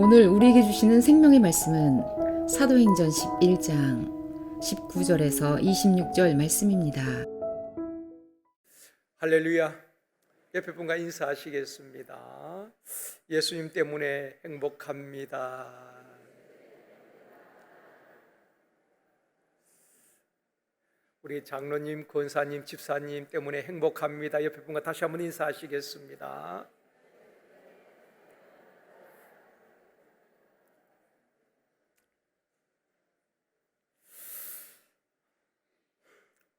오늘 우리에게 주시는 생명의 말씀은 사도행전 11장 19절에서 26절 말씀입니다. 할렐루야. 옆에 분과 인사하시겠습니다. 예수님 때문에 행복합니다. 우리 장로님, 권사님, 집사님 때문에 행복합니다. 옆에 분과 다시 한번 인사하시겠습니다.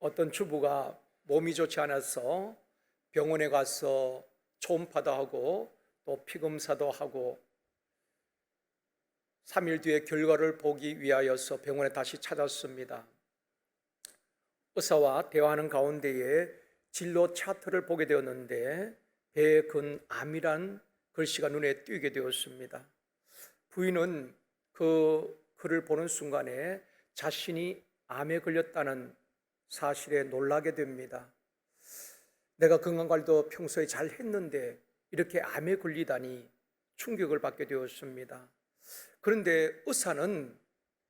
어떤 주부가 몸이 좋지 않아서 병원에 가서 초음파도 하고 또 피검사도 하고 3일 뒤에 결과를 보기 위하여서 병원에 다시 찾았습니다. 의사와 대화하는 가운데에 진로 차트를 보게 되었는데 배근암이란 글씨가 눈에 띄게 되었습니다. 부인은 그 글을 보는 순간에 자신이 암에 걸렸다는 사실에 놀라게 됩니다. 내가 건강관리도 평소에 잘 했는데 이렇게 암에 걸리다니 충격을 받게 되었습니다. 그런데 의사는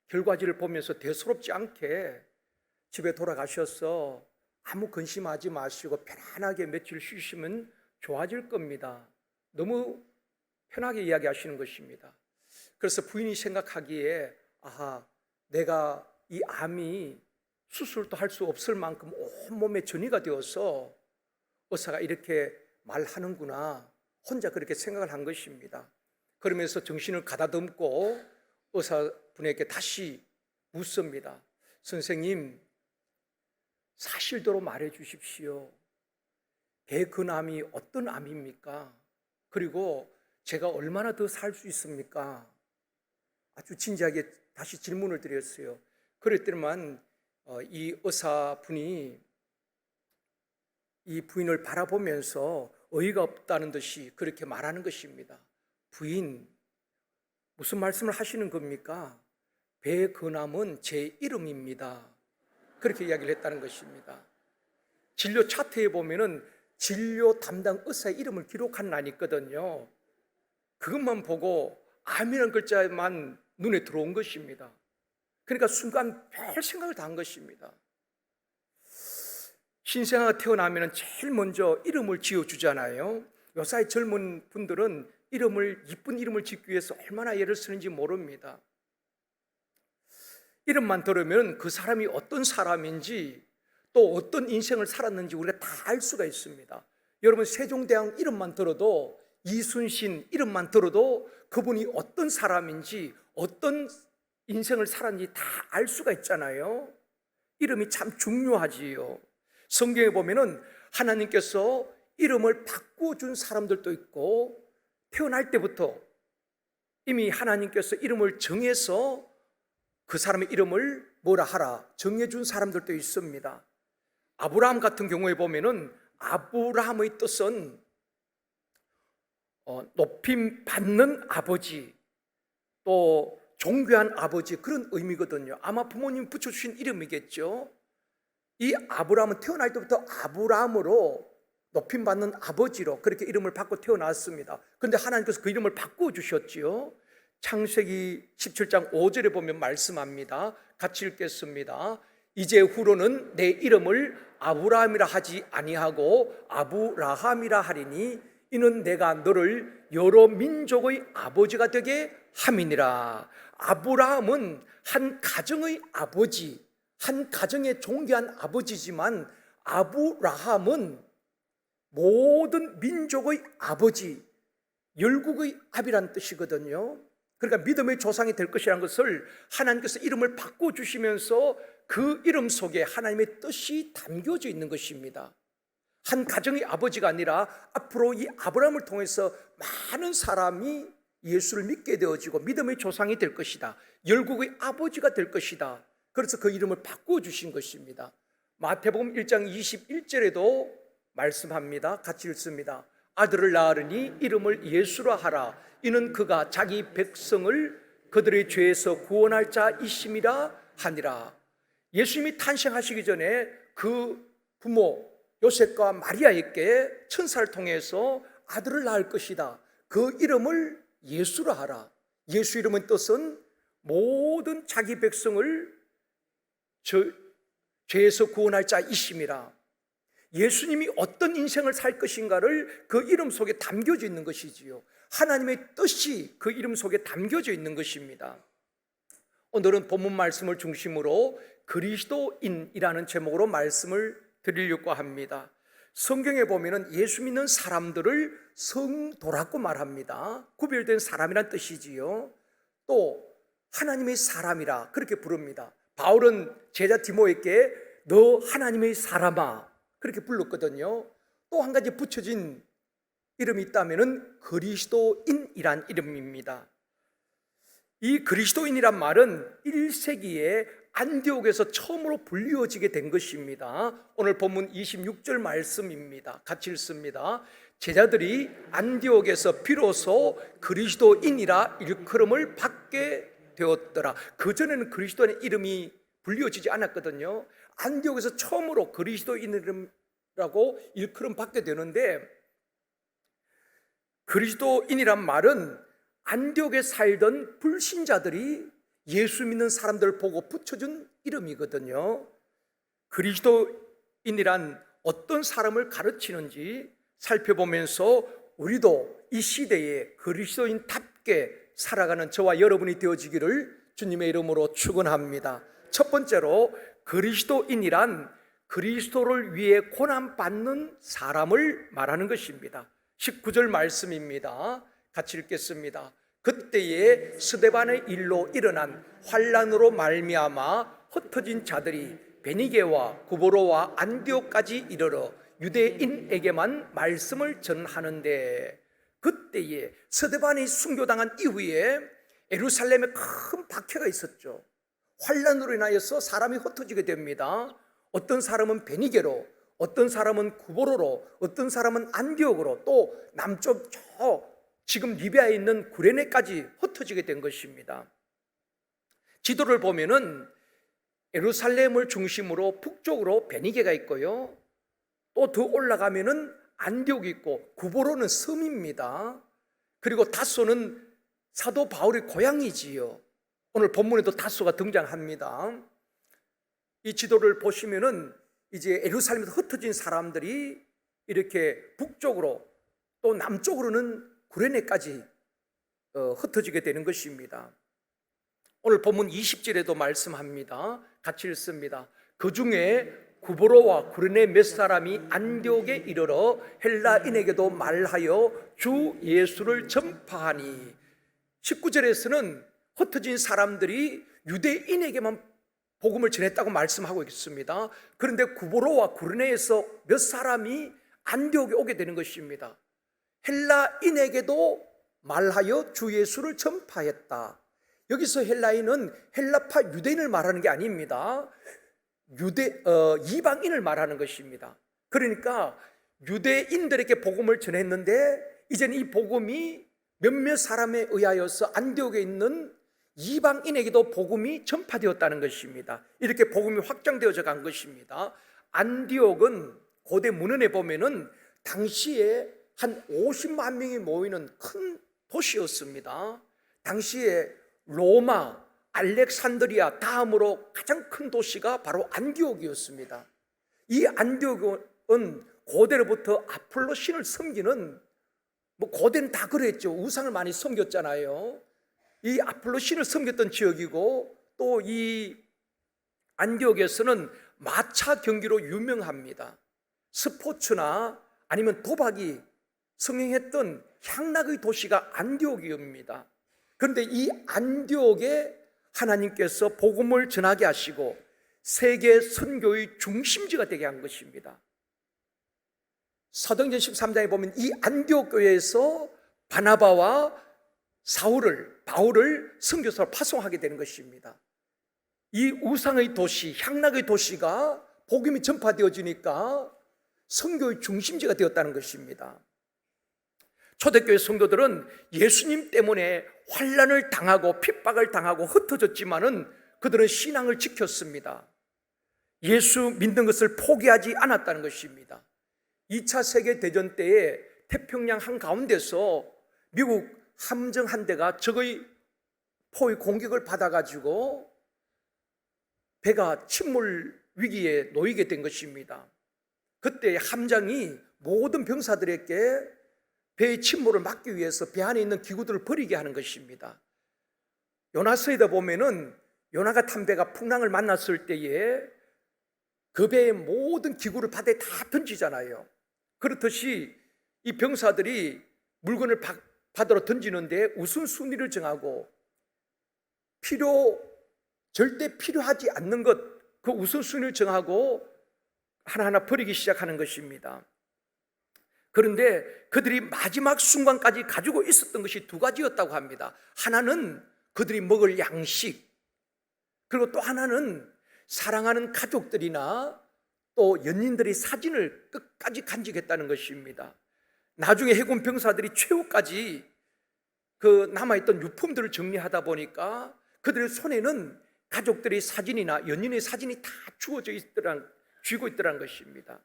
결과지를 보면서 대수롭지 않게 집에 돌아가셔서 아무 근심하지 마시고 편안하게 며칠 쉬시면 좋아질 겁니다. 너무 편하게 이야기하시는 것입니다. 그래서 부인이 생각하기에 내가 이 암이 수술도 할 수 없을 만큼 온몸에 전이가 되어서 의사가 이렇게 말하는구나 혼자 그렇게 생각을 한 것입니다. 그러면서 정신을 가다듬고 의사분에게 다시 묻습니다. 선생님, 사실대로 말해 주십시오. 배근암이 어떤 암입니까? 그리고 제가 얼마나 더 살 수 있습니까? 아주 진지하게 다시 질문을 드렸어요. 그랬더니만 이 의사분이 이 부인을 바라보면서 어이가 없다는 듯이 그렇게 말하는 것입니다. 부인, 무슨 말씀을 하시는 겁니까? 배근암은 제 이름입니다. 그렇게 이야기를 했다는 것입니다. 진료 차트에 보면은 진료 담당 의사의 이름을 기록한 란이 있거든요. 그것만 보고 암이라는 글자만 눈에 들어온 것입니다. 그러니까 순간 별 생각을 다 한 것입니다. 신생아가 태어나면 제일 먼저 이름을 지어주잖아요. 요사이 젊은 분들은 이쁜 이름을 짓기 위해서 얼마나 애를 쓰는지 모릅니다. 이름만 들으면 그 사람이 어떤 사람인지 또 어떤 인생을 살았는지 우리가 다 알 수가 있습니다. 여러분 세종대왕 이름만 들어도, 이순신 이름만 들어도 그분이 어떤 사람인지 어떤 인생을 살았는지 다 알 수가 있잖아요. 이름이 참 중요하지요. 성경에 보면은 하나님께서 이름을 바꿔준 사람들도 있고 태어날 때부터 이미 하나님께서 이름을 정해서 그 사람의 이름을 뭐라 하라 정해준 사람들도 있습니다. 아브라함 같은 경우에 보면은 아브라함의 뜻은 높임 받는 아버지, 또 존귀한 아버지, 그런 의미거든요. 아마 부모님 붙여주신 이름이겠죠. 이 아브라함은 태어날 때부터 아브라함으로 높임받는 아버지로 그렇게 이름을 받고 태어났습니다. 그런데 하나님께서 그 이름을 바꿔주셨지요. 창세기 17장 5절에 보면 말씀합니다. 같이 읽겠습니다. 이제 후로는 내 이름을 아브라함이라 하지 아니하고 아브라함이라 하리니 이는 내가 너를 여러 민족의 아버지가 되게 함이니라. 아브라함은 한 가정의 아버지, 한 가정의 존귀한 아버지지만 아브라함은 모든 민족의 아버지, 열국의 아비란 뜻이거든요. 그러니까 믿음의 조상이 될 것이라는 것을 하나님께서 이름을 바꿔주시면서 그 이름 속에 하나님의 뜻이 담겨져 있는 것입니다. 한 가정의 아버지가 아니라 앞으로 이 아브라함을 통해서 많은 사람이 예수를 믿게 되어지고 믿음의 조상이 될 것이다. 열국의 아버지가 될 것이다. 그래서 그 이름을 바꿔주신 것입니다. 마태복음 1장 21절에도 말씀합니다. 같이 읽습니다. 아들을 낳으니 이름을 예수라 하라. 이는 그가 자기 백성을 그들의 죄에서 구원할 자이심이라 하니라. 예수님이 탄생하시기 전에 그 부모 요셉과 마리아에게 천사를 통해서 아들을 낳을 것이다. 그 이름을 예수라 하라. 예수 이름의 뜻은 모든 자기 백성을 죄에서 구원할 자이심이라. 예수님이 어떤 인생을 살 것인가를 그 이름 속에 담겨져 있는 것이지요. 하나님의 뜻이 그 이름 속에 담겨져 있는 것입니다. 오늘은 본문 말씀을 중심으로 그리스도인이라는 제목으로 말씀을 드리려고 합니다. 성경에 보면은 예수 믿는 사람들을 성도라고 말합니다. 구별된 사람이란 뜻이지요. 또 하나님의 사람이라 그렇게 부릅니다. 바울은 제자 디모에게 너 하나님의 사람아 그렇게 불렀거든요. 또 한 가지 붙여진 이름이 있다면은 그리스도인이란 이름입니다. 이 그리스도인이란 말은 1세기에 안디옥에서 처음으로 불리워지게 된 것입니다. 오늘 본문 26절 말씀입니다. 같이 읽습니다. 제자들이 안디옥에서 비로소 그리스도인이라 일컬음을 받게 되었더라. 그전에는 그리스도인의 이름이 불리워지지 않았거든요. 안디옥에서 처음으로 그리스도인이라고 일컬음 받게 되는데, 그리스도인이란 말은 안디옥에 살던 불신자들이 예수 믿는 사람들을 보고 붙여준 이름이거든요. 그리스도인이란 어떤 사람을 가르치는지 살펴보면서 우리도 이 시대에 그리스도인답게 살아가는 저와 여러분이 되어지기를 주님의 이름으로 축원합니다. 첫 번째로 그리스도인이란 그리스도를 위해 고난받는 사람을 말하는 것입니다. 19절 말씀입니다. 같이 읽겠습니다. 그때에 스데반의 일로 일어난 환난으로 말미암아 흩어진 자들이 베니게와 구보로와 안디옥까지 이르러 유대인에게만 말씀을 전하는데, 그때에 스데반이 순교당한 이후에 예루살렘에 큰 박해가 있었죠. 환난으로 인하여서 사람이 흩어지게 됩니다. 어떤 사람은 베니게로, 어떤 사람은 구보로로, 어떤 사람은 안디옥으로, 또 남쪽 지금 리비아에 있는 구레네까지 흩어지게 된 것입니다. 지도를 보면은 예루살렘을 중심으로 북쪽으로 베니게가 있고요, 또 더 올라가면은 안디옥이 있고, 구보로는 섬입니다. 그리고 다소는 사도 바울의 고향이지요. 오늘 본문에도 다소가 등장합니다. 이 지도를 보시면은 이제 예루살렘에서 흩어진 사람들이 이렇게 북쪽으로 또 남쪽으로는 구레네까지 흩어지게 되는 것입니다. 오늘 본문 20절에도 말씀합니다. 같이 읽습니다. 그 중에 구보로와 구레네 몇 사람이 안디옥에 이르러 헬라인에게도 말하여 주 예수를 전파하니, 19절에서는 흩어진 사람들이 유대인에게만 복음을 전했다고 말씀하고 있습니다. 그런데 구보로와 구레네에서 몇 사람이 안디옥에 오게 되는 것입니다. 헬라인에게도 말하여 주 예수를 전파했다. 여기서 헬라인은 헬라파 유대인을 말하는 게 아닙니다. 이방인을 말하는 것입니다. 그러니까 유대인들에게 복음을 전했는데 이제는 이 복음이 몇몇 사람에 의하여서 안디옥에 있는 이방인에게도 복음이 전파되었다는 것입니다. 이렇게 복음이 확장되어져 간 것입니다. 안디옥은 고대 문헌에 보면은 당시에 한 50만 명이 모이는 큰 도시였습니다. 당시에 로마, 알렉산드리아 다음으로 가장 큰 도시가 바로 안디옥이었습니다. 이 안디옥은 고대로부터 아폴로 신을 섬기는, 고대는 다 그랬죠. 우상을 많이 섬겼잖아요. 이 아폴로 신을 섬겼던 지역이고, 또 이 안디옥에서는 마차 경기로 유명합니다. 스포츠나 아니면 도박이 성행했던 향락의 도시가 안디옥입니다. 그런데 이 안디옥에 하나님께서 복음을 전하게 하시고 세계 선교의 중심지가 되게 한 것입니다. 사도행전 13장에 보면 이 안디옥 교회에서 바나바와 바울을 선교사로 파송하게 되는 것입니다. 이 우상의 도시, 향락의 도시가 복음이 전파되어지니까 선교의 중심지가 되었다는 것입니다. 초대교회 성도들은 예수님 때문에 환난을 당하고 핍박을 당하고 흩어졌지만은 그들은 신앙을 지켰습니다. 예수 믿는 것을 포기하지 않았다는 것입니다. 2차 세계대전 때에 태평양 한가운데서 미국 함정 한 대가 적의 포의 공격을 받아가지고 배가 침몰 위기에 놓이게 된 것입니다. 그때 함장이 모든 병사들에게 배의 침몰을 막기 위해서 배 안에 있는 기구들을 버리게 하는 것입니다. 요나서에다 보면은 요나가 탄 배가 풍랑을 만났을 때에 그 배의 모든 기구를 바다에 다 던지잖아요. 그렇듯이 이 병사들이 물건을 바다로 던지는데 우선순위를 정하고 절대 필요하지 않는 것, 그 우선순위를 정하고 하나하나 버리기 시작하는 것입니다. 그런데 그들이 마지막 순간까지 가지고 있었던 것이 두 가지였다고 합니다. 하나는 그들이 먹을 양식, 그리고 또 하나는 사랑하는 가족들이나 또 연인들의 사진을 끝까지 간직했다는 것입니다. 나중에 해군 병사들이 최후까지 그 남아있던 유품들을 정리하다 보니까 그들의 손에는 가족들의 사진이나 연인의 사진이 다 쥐고 있더란 것입니다.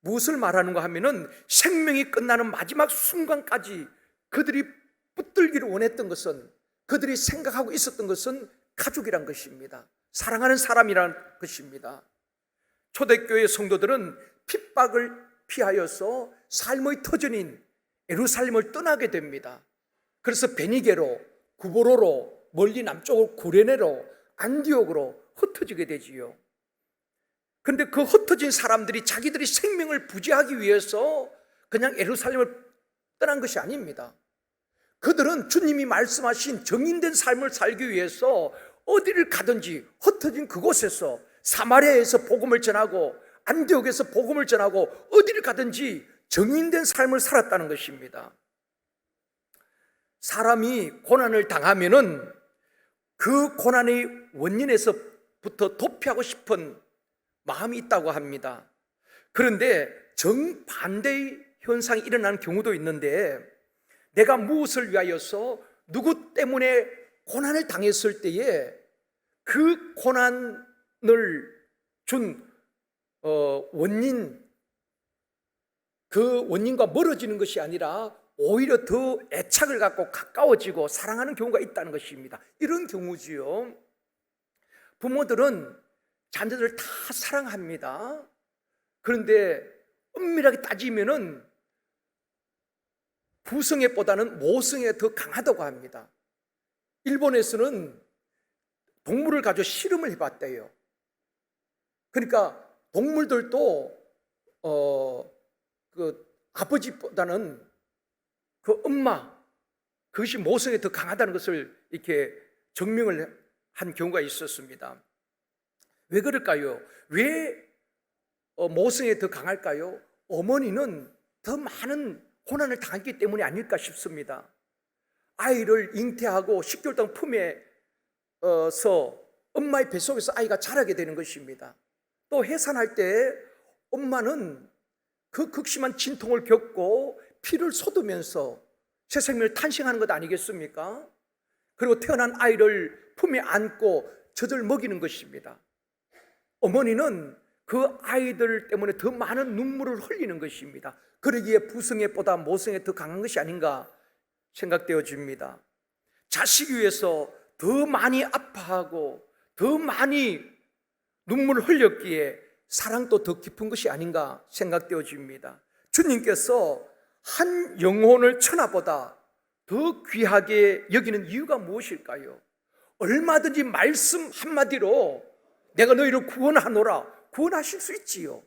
무엇을 말하는가 하면은 생명이 끝나는 마지막 순간까지 그들이 붙들기를 원했던 것은, 그들이 생각하고 있었던 것은 가족이란 것입니다. 사랑하는 사람이란 것입니다. 초대교회 성도들은 핍박을 피하여서 삶의 터전인 예루살렘을 떠나게 됩니다. 그래서 베니게로, 구보로로, 멀리 남쪽으로 구레네로, 안디옥으로 흩어지게 되지요. 그런데 그 흩어진 사람들이 자기들이 생명을 부지하기 위해서 그냥 예루살렘을 떠난 것이 아닙니다. 그들은 주님이 말씀하신 정인된 삶을 살기 위해서 어디를 가든지 흩어진 그곳에서 사마리아에서 복음을 전하고 안디옥에서 복음을 전하고 어디를 가든지 정인된 삶을 살았다는 것입니다. 사람이 고난을 당하면은 그 고난의 원인에서부터 도피하고 싶은 마음이 있다고 합니다. 그런데 정반대의 현상이 일어나는 경우도 있는데, 내가 무엇을 위하여서 누구 때문에 고난을 당했을 때에 그 고난을 준 원인, 그 원인과 멀어지는 것이 아니라 오히려 더 애착을 갖고 가까워지고 사랑하는 경우가 있다는 것입니다. 이런 경우지요. 부모들은 자녀들을 다 사랑합니다. 그런데 엄밀하게 따지면은 부성애보다는 모성애가 더 강하다고 합니다. 일본에서는 동물을 가지고 실험을 해봤대요. 그러니까 동물들도 그 아버지보다는 그 엄마, 그것이 모성에 더 강하다는 것을 이렇게 증명을 한 경우가 있었습니다. 왜 그럴까요? 왜 모성에 더 강할까요? 어머니는 더 많은 고난을 당했기 때문이 아닐까 싶습니다. 아이를 잉태하고 10개월 동안 품에서 엄마의 뱃속에서 아이가 자라게 되는 것입니다. 또 해산할 때 엄마는 그 극심한 진통을 겪고 피를 쏟으면서 새 생명을 탄생하는 것 아니겠습니까? 그리고 태어난 아이를 품에 안고 젖을 먹이는 것입니다. 어머니는 그 아이들 때문에 더 많은 눈물을 흘리는 것입니다. 그러기에 부성애보다 모성애 더 강한 것이 아닌가 생각되어집니다. 자식 위해서 더 많이 아파하고 더 많이 눈물을 흘렸기에 사랑도 더 깊은 것이 아닌가 생각되어집니다. 주님께서 한 영혼을 천하보다 더 귀하게 여기는 이유가 무엇일까요? 얼마든지 말씀 한마디로 내가 너희를 구원하노라, 구원하실 수 있지요.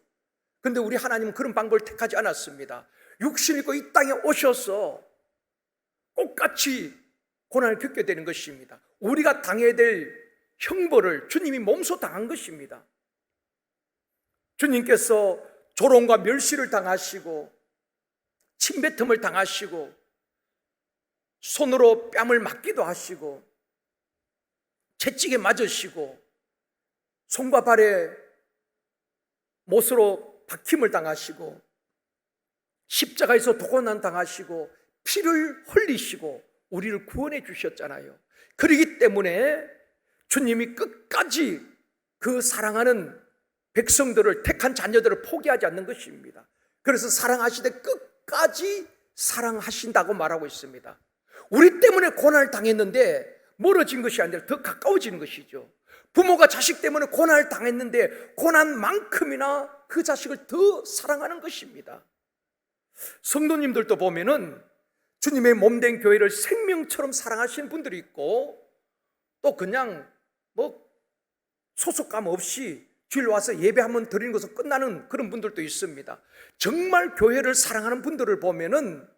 그런데 우리 하나님은 그런 방법을 택하지 않았습니다. 육신을 입고 이 땅에 오셔서 똑같이 고난을 겪게 되는 것입니다. 우리가 당해야 될 형벌을 주님이 몸소 당한 것입니다. 주님께서 조롱과 멸시를 당하시고 침뱉음을 당하시고 손으로 뺨을 맞기도 하시고 채찍에 맞으시고 손과 발에 못으로 박힘을 당하시고 십자가에서 도고난 당하시고 피를 흘리시고 우리를 구원해 주셨잖아요. 그렇기 때문에 주님이 끝까지 그 사랑하는 백성들을, 택한 자녀들을 포기하지 않는 것입니다. 그래서 사랑하시되 끝까지 사랑하신다고 말하고 있습니다. 우리 때문에 고난을 당했는데 멀어진 것이 아니라 더 가까워지는 것이죠. 부모가 자식 때문에 고난을 당했는데 고난만큼이나 그 자식을 더 사랑하는 것입니다. 성도님들도 보면은 주님의 몸된 교회를 생명처럼 사랑하시는 분들이 있고, 또 그냥 소속감 없이 주일 와서 예배 한번 드리는 것으로 끝나는 그런 분들도 있습니다. 정말 교회를 사랑하는 분들을 보면은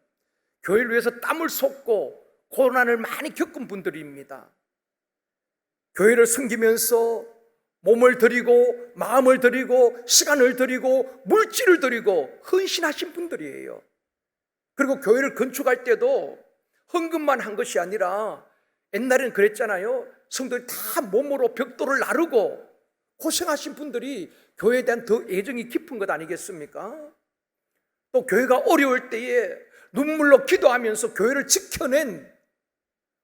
교회를 위해서 땀을 쏟고 고난을 많이 겪은 분들입니다. 교회를 섬기면서 몸을 드리고 마음을 드리고 시간을 드리고 물질을 드리고 헌신하신 분들이에요. 그리고 교회를 건축할 때도 헌금만 한 것이 아니라, 옛날에는 그랬잖아요. 성도들이 다 몸으로 벽돌을 나르고 고생하신 분들이 교회에 대한 더 애정이 깊은 것 아니겠습니까? 또 교회가 어려울 때에 눈물로 기도하면서 교회를 지켜낸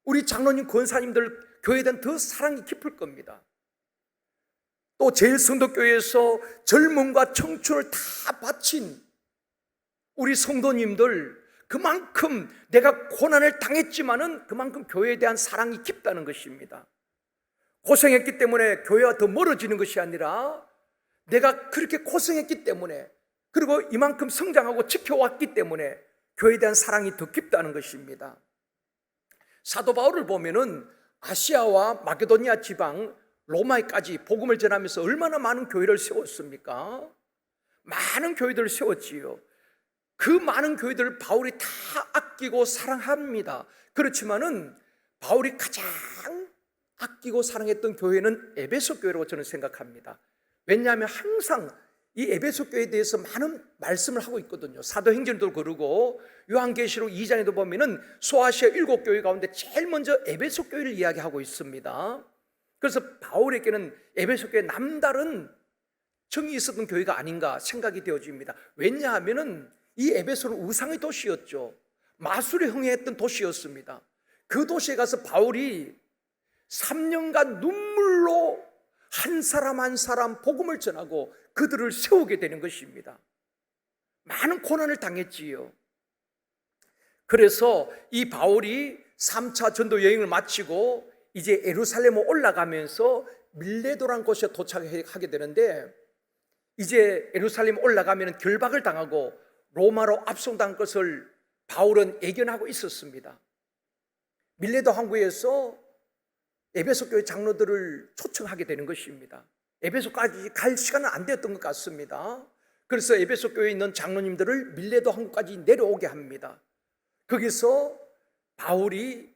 우리 장로님, 권사님들 교회에 대한 더 사랑이 깊을 겁니다. 또 제일성도교회에서 젊음과 청춘을 다 바친 우리 성도님들, 그만큼 내가 고난을 당했지만은 그만큼 교회에 대한 사랑이 깊다는 것입니다. 고생했기 때문에 교회와 더 멀어지는 것이 아니라, 내가 그렇게 고생했기 때문에, 그리고 이만큼 성장하고 지켜왔기 때문에 교회에 대한 사랑이 더 깊다는 것입니다. 사도 바울을 보면은 아시아와 마게도니아 지방 로마에까지 복음을 전하면서 얼마나 많은 교회를 세웠습니까? 많은 교회들을 세웠지요. 그 많은 교회들을 바울이 다 아끼고 사랑합니다. 그렇지만은 바울이 가장 아끼고 사랑했던 교회는 에베소 교회라고 저는 생각합니다. 왜냐하면 항상 이 에베소 교회에 대해서 많은 말씀을 하고 있거든요. 사도행전도 그러고 요한계시록 2장에도 보면은 소아시아 7교회 가운데 제일 먼저 에베소 교회를 이야기하고 있습니다. 그래서 바울에게는 에베소 교회 남다른 정이 있었던 교회가 아닌가 생각이 되어집니다. 왜냐하면은 이 에베소는 우상의 도시였죠. 마술에 흥해했던 도시였습니다. 그 도시에 가서 바울이 3년간 눈물로 한 사람 한 사람 복음을 전하고 그들을 세우게 되는 것입니다. 많은 고난을 당했지요. 그래서 이 바울이 3차 전도 여행을 마치고 이제 예루살렘에 올라가면서 밀레도라는 곳에 도착하게 되는데, 이제 예루살렘에 올라가면 결박을 당하고 로마로 압송당할 것을 바울은 예견하고 있었습니다. 밀레도 항구에서 에베소 교회 장로들을 초청하게 되는 것입니다. 에베소까지 갈 시간은 안 되었던 것 같습니다. 그래서 에베소 교회에 있는 장로님들을 밀레도 항구까지 내려오게 합니다. 거기서 바울이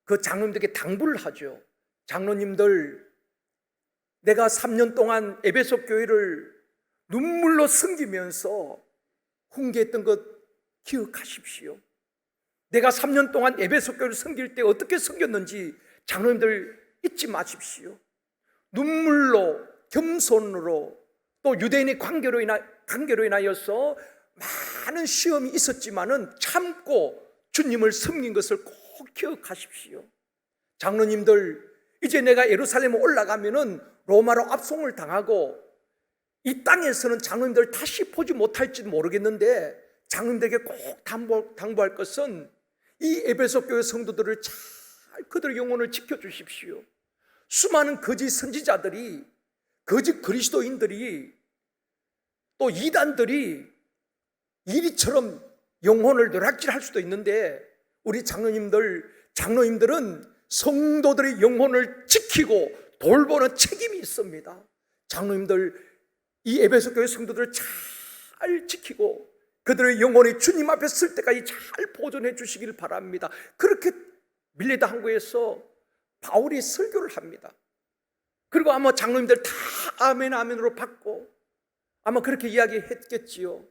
그 장로님들에게 당부를 하죠. 장로님들, 내가 3년 동안 에베소 교회를 눈물로 섬기면서 훈계했던 것 기억하십시오. 내가 3년 동안 에베소 교회를 섬길 때 어떻게 섬겼는지 장로님들 잊지 마십시오. 눈물로, 겸손으로, 또 유대인의 관계로 인하여서 많은 시험이 있었지만은 참고 주님을 섬긴 것을 꼭 기억하십시오. 장로님들, 이제 내가 예루살렘에 올라가면은 로마로 압송을 당하고 이 땅에서는 장로님들 다시 보지 못할지도 모르겠는데, 장로님들에게 꼭 당부할 것은 이 에베소 교회 성도들을 잘 그들의 영혼을 지켜주십시오. 수많은 거짓 선지자들이, 거짓 그리스도인들이, 또 이단들이 이리처럼 영혼을 뇌락질할 수도 있는데, 우리 장로님들은 성도들의 영혼을 지키고 돌보는 책임이 있습니다. 장로님들, 이 에베소 교회 성도들을 잘 지키고 그들의 영혼이 주님 앞에 쓸 때까지 잘 보존해 주시길 바랍니다. 그렇게 밀레도 항구에서 바울이 설교를 합니다. 그리고 아마 장로님들 다 아멘 아멘으로 받고 아마 그렇게 이야기했겠지요.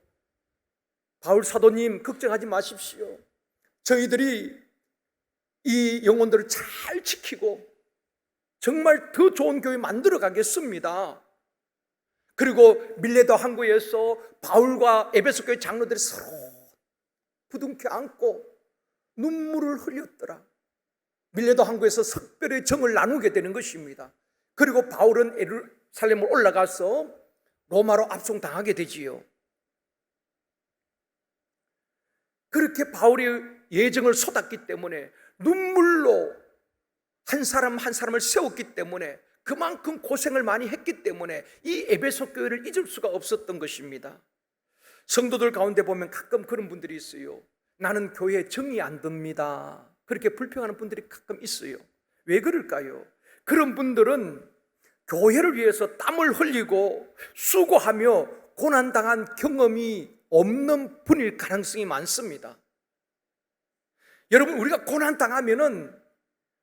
바울 사도님, 걱정하지 마십시오. 저희들이 이 영혼들을 잘 지키고 정말 더 좋은 교회 만들어 가겠습니다. 그리고 밀레도 항구에서 바울과 에베소 교회 장로들이 서로 부둥켜 안고 눈물을 흘렸더라. 밀레도 항구에서 특별히 정을 나누게 되는 것입니다. 그리고 바울은 예루살렘을 올라가서 로마로 압송당하게 되지요. 그렇게 바울이 예정을 쏟았기 때문에 눈물로 한 사람 한 사람을 세웠기 때문에, 그만큼 고생을 많이 했기 때문에 이 에베소 교회를 잊을 수가 없었던 것입니다. 성도들 가운데 보면 가끔 그런 분들이 있어요. 나는 교회에 정이 안 듭니다. 그렇게 불평하는 분들이 가끔 있어요. 왜 그럴까요? 그런 분들은 교회를 위해서 땀을 흘리고 수고하며 고난당한 경험이 없는 분일 가능성이 많습니다. 여러분, 우리가 고난당하면은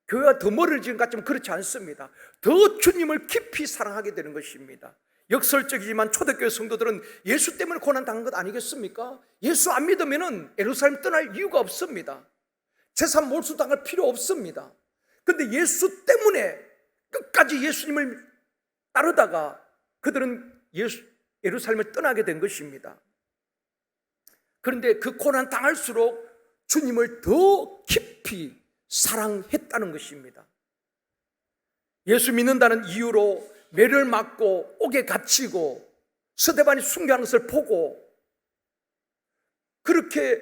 교회가 더 멀어지는 것 같지만 그렇지 않습니다. 더 주님을 깊이 사랑하게 되는 것입니다. 역설적이지만 초대교회 성도들은 예수 때문에 고난당한 것 아니겠습니까? 예수 안 믿으면 예루살렘 떠날 이유가 없습니다. 재산 몰수당할 필요 없습니다. 그런데 예수 때문에 끝까지 예수님을 따르다가 그들은 예루살렘을 떠나게 된 것입니다. 그런데 그 고난 당할수록 주님을 더 깊이 사랑했다는 것입니다. 예수 믿는다는 이유로 매를 맞고 옥에 갇히고 스데반이 순교하는 것을 보고 그렇게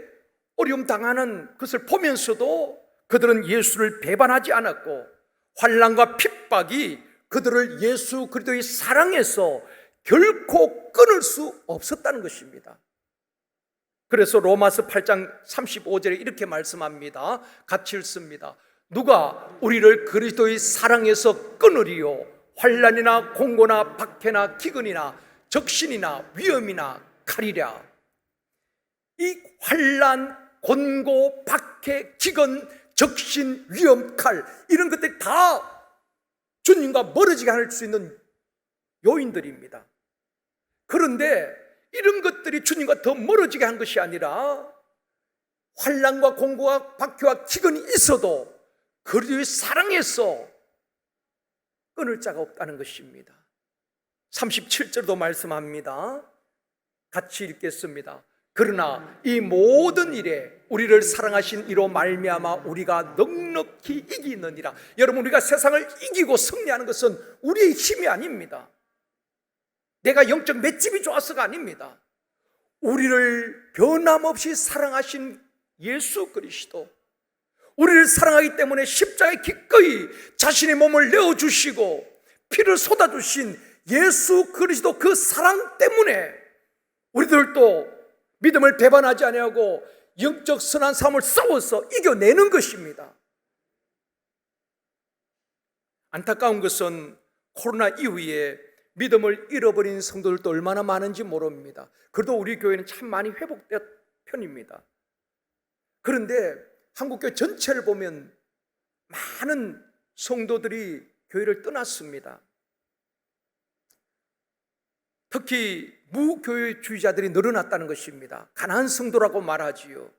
어려움 당하는 것을 보면서도 그들은 예수를 배반하지 않았고, 환난과 핍박이 그들을 예수 그리스도의 사랑에서 결코 끊을 수 없었다는 것입니다. 그래서 로마서 8장 35절에 이렇게 말씀합니다. 같이 읽습니다. 누가 우리를 그리스도의 사랑에서 끊으리요? 환난이나 공고나 박해나 기근이나 적신이나 위험이나 칼이랴. 이 환난, 곤고, 박해, 기근, 적신, 위험, 칼, 이런 것들이 다 주님과 멀어지게 할 수 있는 요인들입니다. 그런데 이런 것들이 주님과 더 멀어지게 한 것이 아니라 환난과 공고와 박해와 기근이 있어도 그리스도의 사랑에서 끊을 자가 없다는 것입니다. 37절도 말씀합니다. 같이 읽겠습니다. 그러나 이 모든 일에 우리를 사랑하신 이로 말미암아 우리가 넉넉히 이기느니라. 여러분, 우리가 세상을 이기고 승리하는 것은 우리의 힘이 아닙니다. 내가 영적 맷집이 좋아서가 아닙니다. 우리를 변함없이 사랑하신 예수 그리스도, 우리를 사랑하기 때문에 십자가에 기꺼이 자신의 몸을 내어주시고 피를 쏟아주신 예수 그리스도, 그 사랑 때문에 우리들도 믿음을 배반하지 아니하고 영적 선한 삶을 싸워서 이겨내는 것입니다. 안타까운 것은 코로나 이후에 믿음을 잃어버린 성도들도 얼마나 많은지 모릅니다. 그래도 우리 교회는 참 많이 회복된 편입니다. 그런데 한국교회 전체를 보면 많은 성도들이 교회를 떠났습니다. 특히 무교회주의자들이 늘어났다는 것입니다. 가난한 성도라고 말하지요.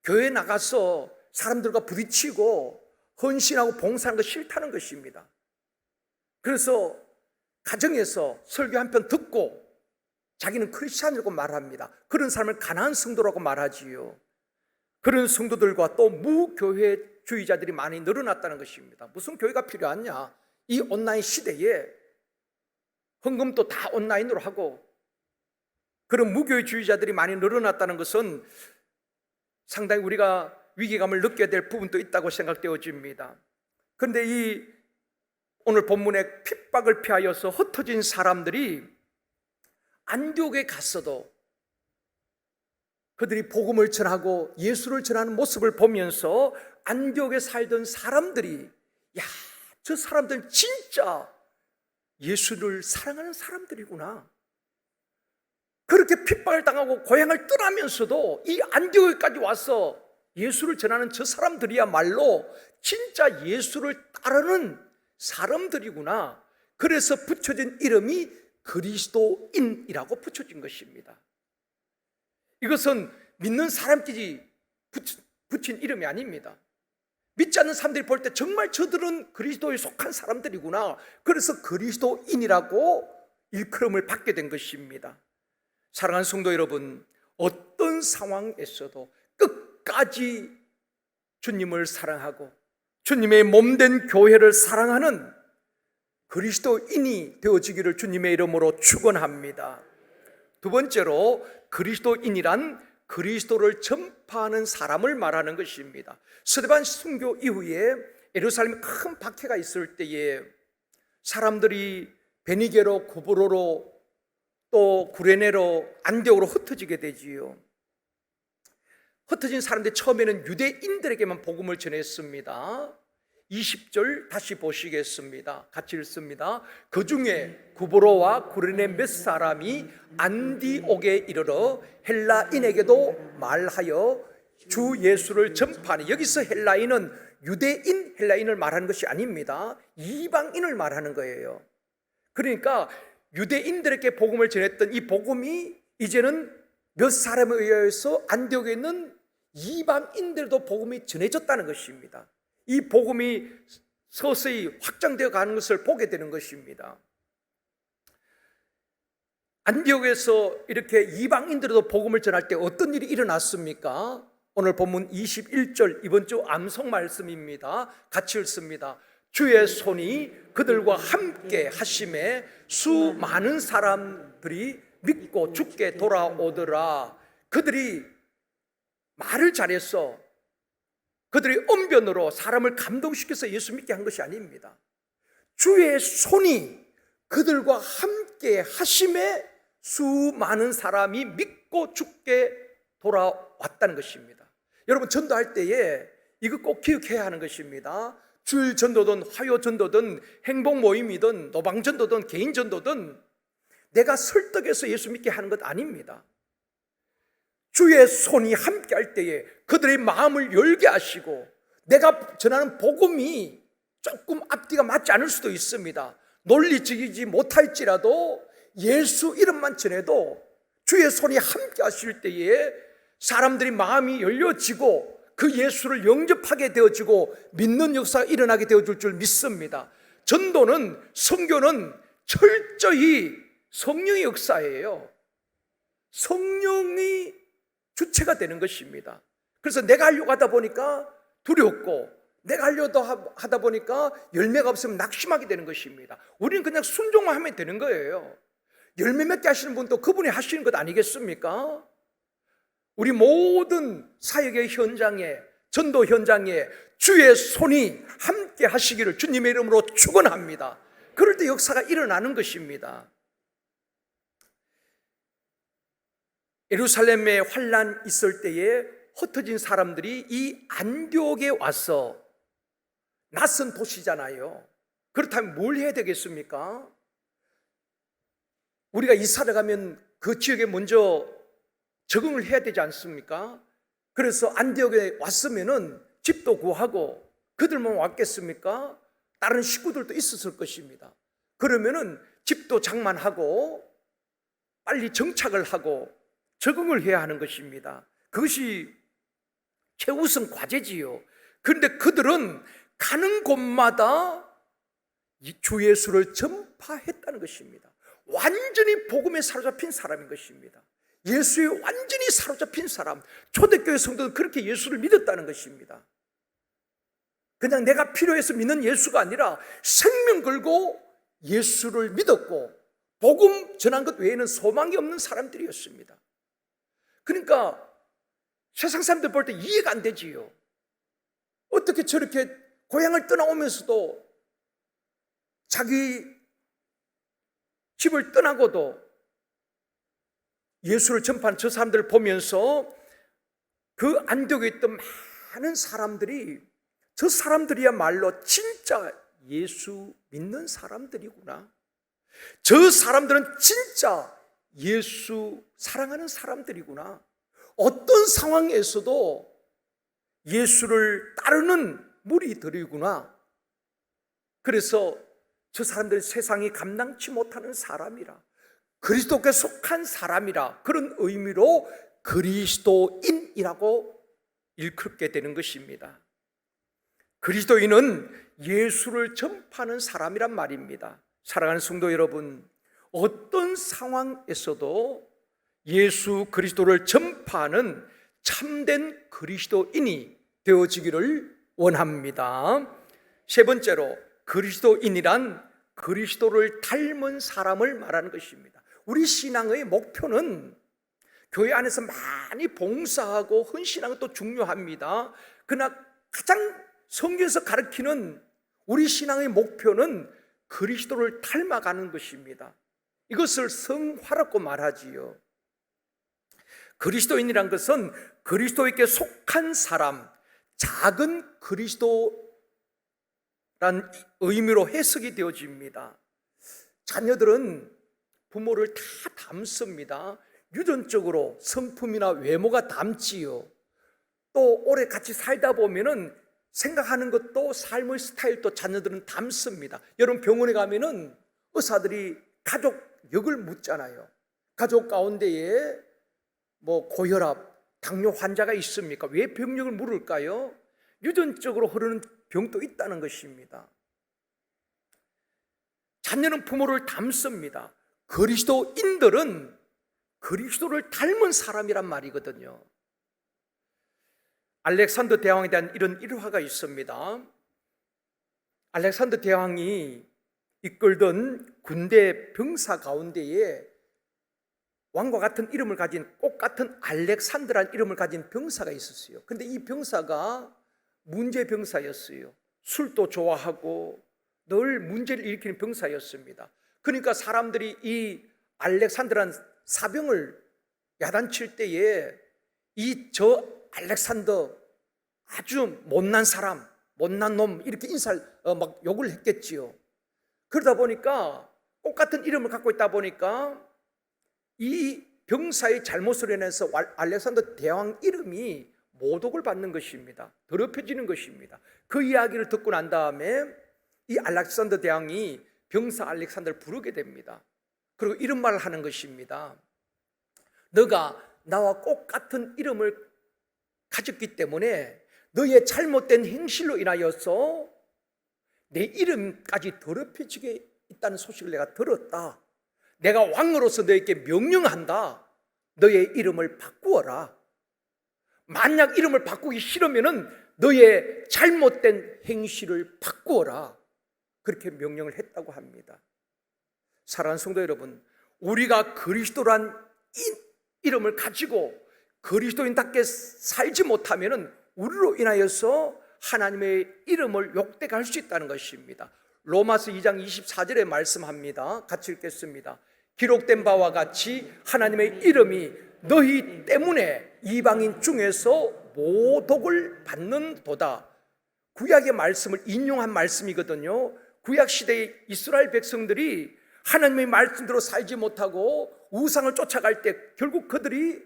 교회에 나가서 사람들과 부딪히고 헌신하고 봉사하는 거 싫다는 것입니다. 그래서 가정에서 설교 한 편 듣고 자기는 크리스찬이라고 말합니다. 그런 사람을 가난한 성도라고 말하지요. 그런 성도들과 또 무교회주의자들이 많이 늘어났다는 것입니다. 무슨 교회가 필요하냐? 이 온라인 시대에 헌금도 다 온라인으로 하고 그런 무교회주의자들이 많이 늘어났다는 것은 상당히 우리가 위기감을 느껴야 될 부분도 있다고 생각되어집니다. 그런데 이 오늘 본문의 핍박을 피하여서 흩어진 사람들이 안디옥에 갔어도 그들이 복음을 전하고 예수를 전하는 모습을 보면서 안디옥에 살던 사람들이, 야, 저 사람들은 진짜 예수를 사랑하는 사람들이구나. 그렇게 핍박을 당하고 고향을 떠나면서도 이 안디옥에까지 와서 예수를 전하는 저 사람들이야말로 진짜 예수를 따르는 사람들이구나. 그래서 붙여진 이름이 그리스도인이라고 붙여진 것입니다. 이것은 믿는 사람끼리 붙인 이름이 아닙니다. 믿지 않는 사람들이 볼 때 정말 저들은 그리스도에 속한 사람들이구나. 그래서 그리스도인이라고 일컬음을 받게 된 것입니다. 사랑하는 성도 여러분, 어떤 상황에서도 끝까지 주님을 사랑하고 주님의 몸된 교회를 사랑하는 그리스도인이 되어지기를 주님의 이름으로 축원합니다. 두 번째로, 그리스도인이란 그리스도를 전파하는 사람을 말하는 것입니다. 스데반 순교 이후에 예루살렘에 큰 박해가 있을 때에 사람들이 베니게로, 구브로로, 또 구레네로, 안디옥으로 흩어지게 되지요. 흩어진 사람들이 처음에는 유대인들에게만 복음을 전했습니다. 20절 다시 보시겠습니다. 같이 읽습니다. 그 중에 구브로와 구레네 몇 사람이 안디옥에 이르러 헬라인에게도 말하여 주 예수를 전파하니, 여기서 헬라인은 유대인 헬라인을 말하는 것이 아닙니다. 이방인을 말하는 거예요. 그러니까 유대인들에게 복음을 전했던 이 복음이 이제는 몇 사람에 의해서 안디옥에 있는 이방인들도 복음이 전해졌다는 것입니다. 이 복음이 서서히 확장되어 가는 것을 보게 되는 것입니다. 안디옥에서 이렇게 이방인들도 복음을 전할 때 어떤 일이 일어났습니까? 오늘 본문 21절, 이번 주 암송 말씀입니다. 같이 읽습니다. 주의 손이 그들과 함께 하심에 수많은 사람들이 믿고 죽게 돌아오더라. 그들이 말을 잘해서, 그들이 언변으로 사람을 감동시켜서 예수 믿게 한 것이 아닙니다. 주의 손이 그들과 함께 하심에 수많은 사람이 믿고 죽게 돌아왔다는 것입니다. 여러분, 전도할 때에 이거 꼭 기억해야 하는 것입니다. 주일 전도든 화요 전도든 행복 모임이든 노방 전도든 개인 전도든 내가 설득해서 예수 믿게 하는 것 아닙니다. 주의 손이 함께 할 때에 그들의 마음을 열게 하시고, 내가 전하는 복음이 조금 앞뒤가 맞지 않을 수도 있습니다. 논리적이지 못할지라도 예수 이름만 전해도 주의 손이 함께 하실 때에 사람들이 마음이 열려지고 그 예수를 영접하게 되어지고 믿는 역사가 일어나게 되어질 줄 믿습니다. 전도는, 선교는 철저히 성령의 역사예요. 성령이 주체가 되는 것입니다. 그래서 내가 하려고 하다 보니까 두렵고, 내가 하려고 하다 보니까 열매가 없으면 낙심하게 되는 것입니다. 우리는 그냥 순종만 하면 되는 거예요. 열매 맺게 하시는 분도 그분이 하시는 것 아니겠습니까? 우리 모든 사역의 현장에, 전도 현장에 주의 손이 함께 하시기를 주님의 이름으로 축원합니다. 그럴 때 역사가 일어나는 것입니다. 예루살렘에 환난 있을 때에 흩어진 사람들이 이 안디옥에 와서, 낯선 도시잖아요. 그렇다면 뭘 해야 되겠습니까? 우리가 이사를 가면 그 지역에 먼저 적응을 해야 되지 않습니까? 그래서 안디옥에 왔으면은 집도 구하고, 그들만 왔겠습니까? 다른 식구들도 있었을 것입니다. 그러면은 집도 장만하고 빨리 정착을 하고 적응을 해야 하는 것입니다. 그것이 최우선 과제지요. 그런데 그들은 가는 곳마다 주 예수를 전파했다는 것입니다. 완전히 복음에 사로잡힌 사람인 것입니다. 예수에 완전히 사로잡힌 사람, 초대교회 성도는 그렇게 예수를 믿었다는 것입니다. 그냥 내가 필요해서 믿는 예수가 아니라 생명 걸고 예수를 믿었고, 복음 전한 것 외에는 소망이 없는 사람들이었습니다. 그러니까 세상 사람들 볼 때 이해가 안 되지요. 어떻게 저렇게 고향을 떠나오면서도, 자기 집을 떠나고도 예수를 전파한 저 사람들을 보면서 그 안디옥에 있던 많은 사람들이, 저 사람들이야말로 진짜 예수 믿는 사람들이구나, 저 사람들은 진짜 예수 사랑하는 사람들이구나, 어떤 상황에서도 예수를 따르는 무리들이구나. 그래서 저 사람들은 세상이 감당치 못하는 사람이라, 그리스도께 속한 사람이라, 그런 의미로 그리스도인이라고 일컫게 되는 것입니다. 그리스도인은 예수를 전파하는 사람이란 말입니다. 사랑하는 성도 여러분, 어떤 상황에서도 예수 그리스도를 전파하는 참된 그리스도인이 되어지기를 원합니다. 세 번째로, 그리스도인이란 그리스도를 닮은 사람을 말하는 것입니다. 우리 신앙의 목표는 교회 안에서 많이 봉사하고 헌신하는 것도 중요합니다. 그러나 가장 성경에서 가르치는 우리 신앙의 목표는 그리스도를 닮아가는 것입니다. 이것을 성화라고 말하지요. 그리스도인이란 것은 그리스도에게 속한 사람, 작은 그리스도란 의미로 해석이 되어집니다. 자녀들은 부모를 다 닮습니다. 유전적으로 성품이나 외모가 닮지요. 또 오래 같이 살다 보면은 생각하는 것도 삶의 스타일도 자녀들은 닮습니다. 여러분 병원에 가면은 의사들이 가족 역을 묻잖아요. 가족 가운데에 고혈압, 당뇨 환자가 있습니까? 왜 병력을 물을까요? 유전적으로 흐르는 병도 있다는 것입니다. 자녀는 부모를 닮습니다. 그리스도인들은 그리스도를 닮은 사람이란 말이거든요. 알렉산더 대왕에 대한 이런 일화가 있습니다. 알렉산더 대왕이 이끌던 군대 병사 가운데에 왕과 같은 이름을 가진 꽃 같은 알렉산더라는 이름을 가진 병사가 있었어요. 근데 이 병사가 문제 병사였어요. 술도 좋아하고 늘 문제를 일으키는 병사였습니다. 그러니까 사람들이 이 알렉산더라는 사병을 야단칠 때에 저 알렉산더 아주 못난 사람, 못난 놈 이렇게 인사를 막 욕을 했겠지요. 그러다 보니까 꽃 같은 이름을 갖고 있다 보니까 이 병사의 잘못으로 인해서 알렉산더 대왕 이름이 모독을 받는 것입니다. 더럽혀지는 것입니다. 그 이야기를 듣고 난 다음에 이 알렉산더 대왕이 병사 알렉산더를 부르게 됩니다. 그리고 이런 말을 하는 것입니다. 너가 나와 꽃 같은 이름을 가졌기 때문에 너의 잘못된 행실로 인하여서 내 이름까지 더럽혀지게 있다는 소식을 내가 들었다. 내가 왕으로서 너에게 명령한다. 너의 이름을 바꾸어라. 만약 이름을 바꾸기 싫으면은 너의 잘못된 행실을 바꾸어라. 그렇게 명령을 했다고 합니다. 사랑하는 성도 여러분, 우리가 그리스도란 이름을 가지고 그리스도인답게 살지 못하면은 우리로 인하여서 하나님의 이름을 욕되게 할 수 있다는 것입니다. 로마서 2장 24절에 말씀합니다. 같이 읽겠습니다. 기록된 바와 같이 하나님의 이름이 너희 때문에 이방인 중에서 모독을 받는도다. 구약의 말씀을 인용한 말씀이거든요. 구약 시대의 이스라엘 백성들이 하나님의 말씀대로 살지 못하고 우상을 쫓아갈 때 결국 그들이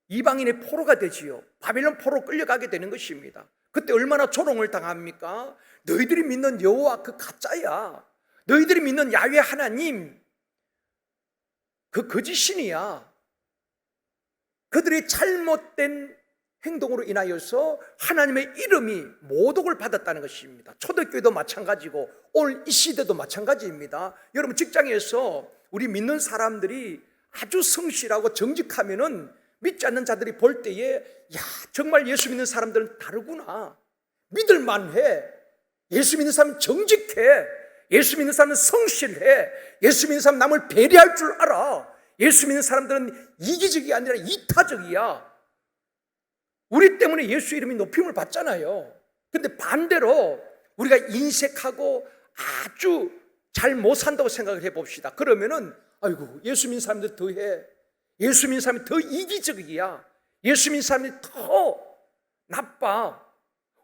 이방인의 포로가 되지요. 바벨론 포로 끌려가게 되는 것입니다. 그때 얼마나 조롱을 당합니까? 너희들이 믿는 여호와 그 가짜야. 너희들이 믿는 야훼 하나님 그 거짓신이야. 그들의 잘못된 행동으로 인하여서 하나님의 이름이 모독을 받았다는 것입니다. 초대교회도 마찬가지고 오늘 이 시대도 마찬가지입니다. 여러분 직장에서 우리 믿는 사람들이 아주 성실하고 정직하면은 믿지 않는 자들이 볼 때에 정말 예수 믿는 사람들은 다르구나. 믿을만해. 예수 믿는 사람은 정직해. 예수 믿는 사람은 성실해. 예수 믿는 사람은 남을 배려할 줄 알아. 예수 믿는 사람들은 이기적이 아니라 이타적이야. 우리 때문에 예수 이름이 높임을 받잖아요. 근데 반대로 우리가 인색하고 아주 잘 못 산다고 생각을 해봅시다. 그러면은 아이고 예수 믿는 사람들 더해. 예수 믿는 사람이 더 이기적이야. 예수 믿는 사람이 더 나빠.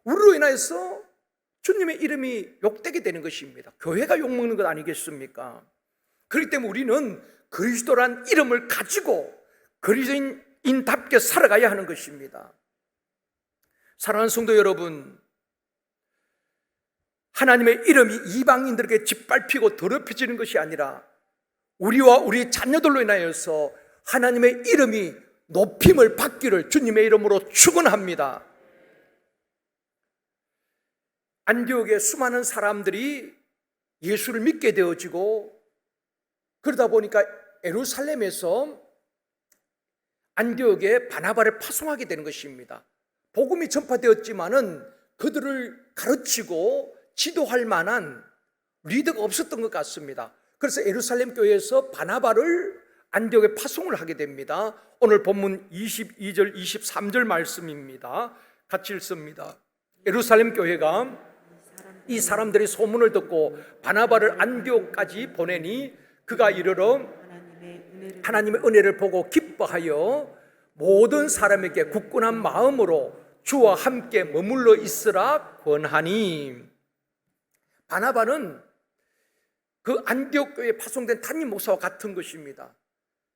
우리로 인해서 주님의 이름이 욕되게 되는 것입니다. 교회가 욕먹는 것 아니겠습니까? 그렇기 때문에 우리는 그리스도란 이름을 가지고 그리스도인답게 살아가야 하는 것입니다. 사랑하는 성도 여러분, 하나님의 이름이 이방인들에게 짓밟히고 더럽혀지는 것이 아니라 우리와 우리 자녀들로 인하여서 하나님의 이름이 높임을 받기를 주님의 이름으로 축원합니다. 안디옥의 수많은 사람들이 예수를 믿게 되어지고 그러다 보니까 예루살렘에서 안디옥에 바나바를 파송하게 되는 것입니다. 복음이 전파되었지만은 그들을 가르치고 지도할 만한 리더가 없었던 것 같습니다. 그래서 예루살렘 교회에서 바나바를 안디옥에 파송을 하게 됩니다. 오늘 본문 22절 23절 말씀입니다. 같이 읽습니다. 예루살렘 교회가 이 사람들의 소문을 듣고 바나바를 안디옥까지 보내니 그가 이르러 하나님의 은혜를 보고 기뻐하여 모든 사람에게 굳건한 마음으로 주와 함께 머물러 있으라 권하니. 바나바는 그 안디옥 교회에 파송된 담임 목사와 같은 것입니다.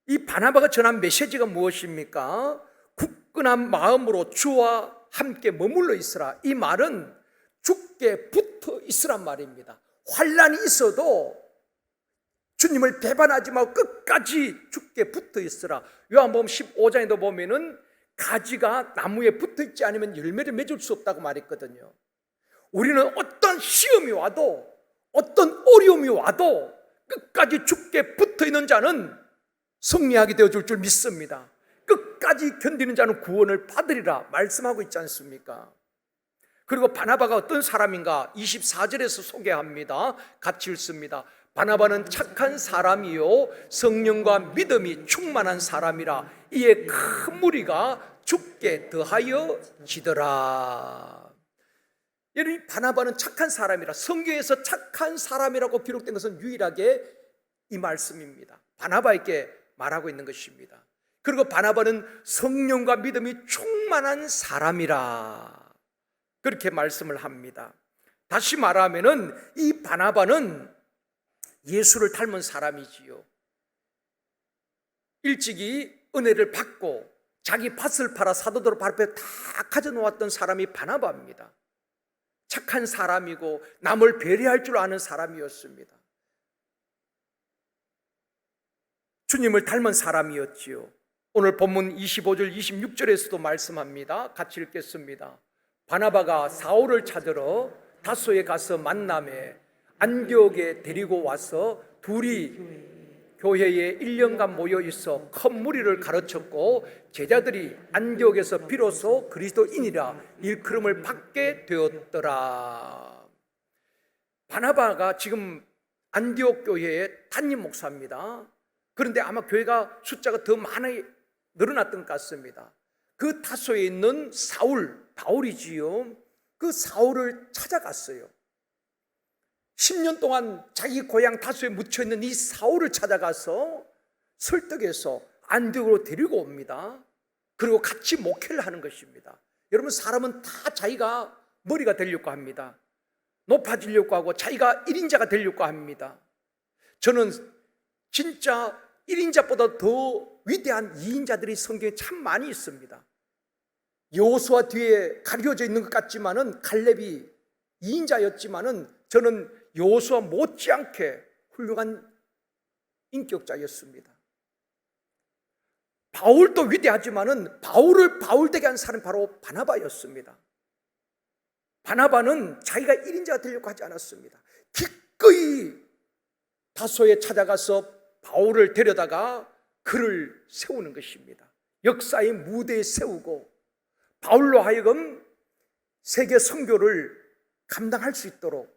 이 바나바가 전한 메시지가 무엇입니까? 굳건한 마음으로 주와 함께 머물러 있으라. 이 말은 주께 붙어 있으란 말입니다. 환난이 있어도 주님을 배반하지 말고 끝까지 주께 붙어 있으라. 요한복음 15장에도 보면은 가지가 나무에 붙어 있지 않으면 열매를 맺을 수 없다고 말했거든요. 우리는 어떤 시험이 와도 어떤 어려움이 와도 끝까지 주께 붙어 있는 자는 승리하게 되어줄 줄 믿습니다. 끝까지 견디는 자는 구원을 받으리라 말씀하고 있지 않습니까? 그리고 바나바가 어떤 사람인가 24절에서 소개합니다. 같이 읽습니다. 바나바는 착한 사람이요 성령과 믿음이 충만한 사람이라 이에 큰 무리가 주께 더하여 지더라. 여러분, 바나바는 착한 사람이라, 성경에서 착한 사람이라고 기록된 것은 유일하게 이 말씀입니다. 바나바에게 말하고 있는 것입니다. 그리고 바나바는 성령과 믿음이 충만한 사람이라 그렇게 말씀을 합니다. 다시 말하면은 이 바나바는 예수를 닮은 사람이지요. 일찍이 은혜를 받고 자기 밭을 팔아 사도들 발 앞에 다 가져놓았던 사람이 바나바입니다. 착한 사람이고 남을 배려할 줄 아는 사람이었습니다. 주님을 닮은 사람이었지요. 오늘 본문 25절 26절에서도 말씀합니다. 같이 읽겠습니다. 바나바가 사울을 찾으러 다소에 가서 만남에 안디옥에 데리고 와서 둘이 교회에 1년간 모여 있어 큰 무리를 가르쳤고 제자들이 안디옥에서 비로소 그리스도인이라 일컬음을 받게 되었더라. 바나바가 지금 안디옥 교회의 담임 목사입니다. 그런데 아마 교회가 숫자가 더 많이 늘어났던 것 같습니다. 그 다소에 있는 사울, 바울이지요. 그 사울을 찾아갔어요. 10년 동안 자기 고향 다소에 묻혀있는 이 사울을 찾아가서 설득해서 안디옥으로 데리고 옵니다. 그리고 같이 목회를 하는 것입니다. 여러분, 사람은 다 자기가 머리가 되려고 합니다. 높아지려고 하고 자기가 1인자가 되려고 합니다. 저는 진짜 1인자보다 더 위대한 2인자들이 성경에 참 많이 있습니다. 여호수아 뒤에 가려져 있는 것 같지만은 갈렙이 2인자였지만은 저는 여호수아 못지않게 훌륭한 인격자였습니다. 바울도 위대하지만은 바울을 바울되게 한 사람이 바로 바나바였습니다. 바나바는 자기가 1인자가 되려고 하지 않았습니다. 기꺼이 다소에 찾아가서 바울을 데려다가 그를 세우는 것입니다. 역사의 무대에 세우고 바울로 하여금 세계 선교를 감당할 수 있도록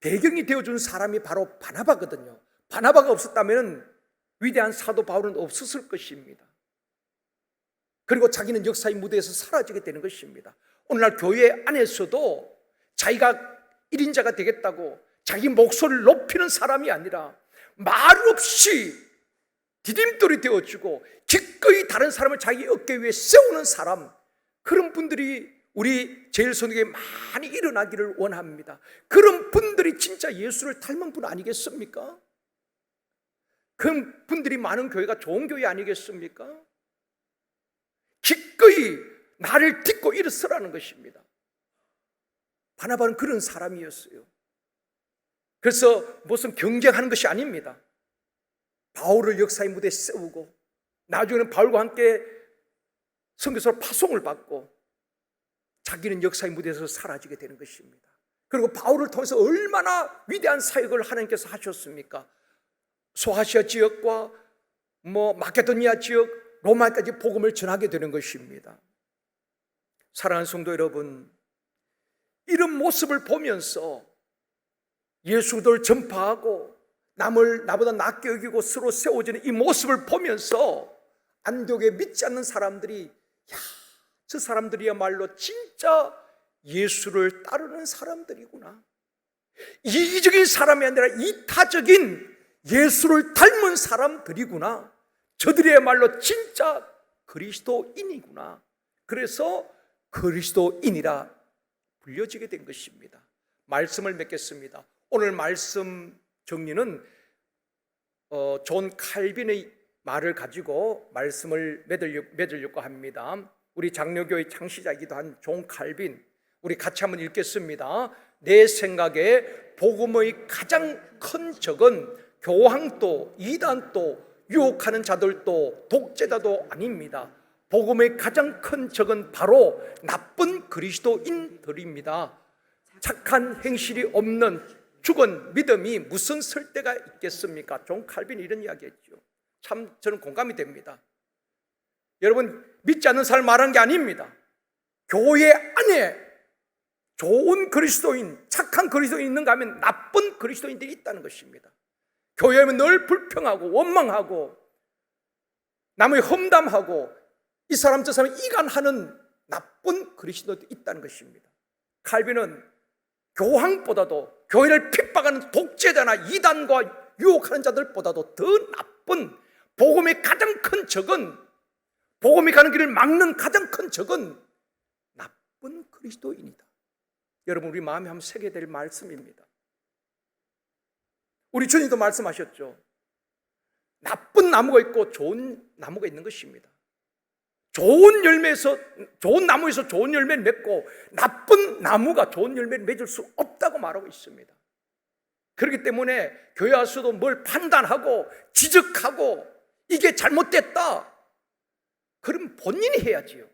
배경이 되어준 사람이 바로 바나바거든요. 바나바가 없었다면 위대한 사도 바울은 없었을 것입니다. 그리고 자기는 역사의 무대에서 사라지게 되는 것입니다. 오늘날 교회 안에서도 자기가 1인자가 되겠다고 자기 목소리를 높이는 사람이 아니라 말 없이 디딤돌이 되어주고 기꺼이 다른 사람을 자기 어깨 위에 세우는 사람, 그런 분들이 우리 제일선교에 많이 일어나기를 원합니다. 그런 분들이 진짜 예수를 닮은 분 아니겠습니까? 그런 분들이 많은 교회가 좋은 교회 아니겠습니까? 기꺼이 나를 딛고 일어서라는 것입니다. 바나바는 그런 사람이었어요. 그래서 무슨 경쟁하는 것이 아닙니다. 바울을 역사의 무대에 세우고 나중에는 바울과 함께 선교사로 파송을 받고 자기는 역사의 무대에서 사라지게 되는 것입니다. 그리고 바울을 통해서 얼마나 위대한 사역을 하나님께서 하셨습니까? 소아시아 지역과 마케도니아 지역, 로마까지 복음을 전하게 되는 것입니다. 사랑하는 성도 여러분, 이런 모습을 보면서 예수를 전파하고 남을 나보다 낫게 여기고 서로 세워지는 이 모습을 보면서 안디옥에 믿지 않는 사람들이 야, 저 사람들이야말로 진짜 예수를 따르는 사람들이구나. 이기적인 사람이 아니라 이타적인 예수를 닮은 사람들이구나. 저들이야말로 진짜 그리스도인이구나. 그래서 그리스도인이라 불려지게 된 것입니다. 말씀을 맺겠습니다. 오늘 말씀 정리는 존 칼빈의 말을 가지고 말씀을 맺으려고 합니다. 우리 장로교의 창시자이기도 한 존 칼빈, 우리 같이 한번 읽겠습니다. 내 생각에 복음의 가장 큰 적은 교황도 이단도 유혹하는 자들도 독재자도 아닙니다. 복음의 가장 큰 적은 바로 나쁜 그리스도인들입니다. 착한 행실이 없는 죽은 믿음이 무슨 쓸데가 있겠습니까? 존 칼빈이 이런 이야기했죠. 참 저는 공감이 됩니다. 여러분, 믿지 않는 사람 말한 게 아닙니다. 교회 안에 좋은 그리스도인, 착한 그리스도인 있는가 하면 나쁜 그리스도인들이 있다는 것입니다. 교회하면 늘 불평하고 원망하고 남의 험담하고 이 사람 저 사람 이간하는 나쁜 그리스도인들이 있다는 것입니다. 칼빈은 교황보다도 교회를 핍박하는 독재자나 이단과 유혹하는 자들보다도 더 나쁜 복음의 가장 큰 적은, 복음이 가는 길을 막는 가장 큰 적은 나쁜 그리스도인이다. 여러분, 우리 마음에 한번 새겨야 될 말씀입니다. 우리 주님도 말씀하셨죠. 나쁜 나무가 있고 좋은 나무가 있는 것입니다. 좋은 나무에서 좋은 열매를 맺고 나쁜 나무가 좋은 열매를 맺을 수 없다고 말하고 있습니다. 그렇기 때문에 교회 와서도 뭘 판단하고 지적하고 이게 잘못됐다, 그럼 본인이 해야지요.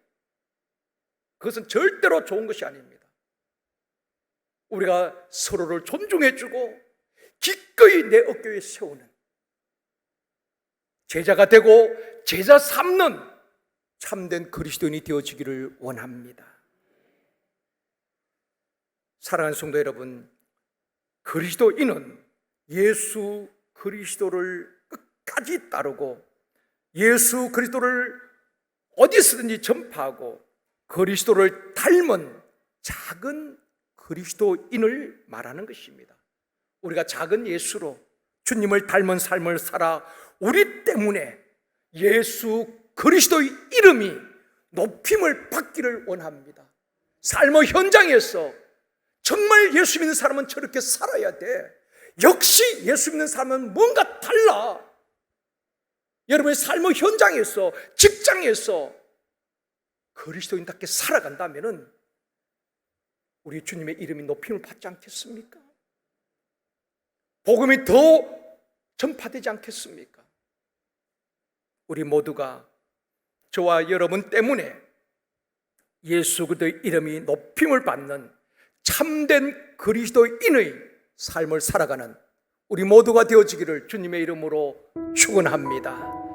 그것은 절대로 좋은 것이 아닙니다. 우리가 서로를 존중해주고 기꺼이 내 어깨에 세우는, 제자가 되고 제자 삼는 참된 그리스도인이 되어지기를 원합니다. 사랑하는 성도 여러분, 그리스도인은 예수 그리스도를 끝까지 따르고 예수 그리스도를 어디서든지 전파하고 그리스도를 닮은 작은 그리스도인을 말하는 것입니다. 우리가 작은 예수로 주님을 닮은 삶을 살아 우리 때문에 예수 그리스도의 이름이 높임을 받기를 원합니다. 삶의 현장에서 정말 예수 믿는 사람은 저렇게 살아야 돼. 역시 예수 믿는 사람은 뭔가 달라. 여러분의 삶의 현장에서, 직장에서 그리스도인답게 살아간다면 우리 주님의 이름이 높임을 받지 않겠습니까? 복음이 더 전파되지 않겠습니까? 우리 모두가 저와 여러분 때문에 예수 그리스도의 이름이 높임을 받는 참된 그리스도인의 삶을 살아가는 우리 모두가 되어지기를 주님의 이름으로 축원합니다.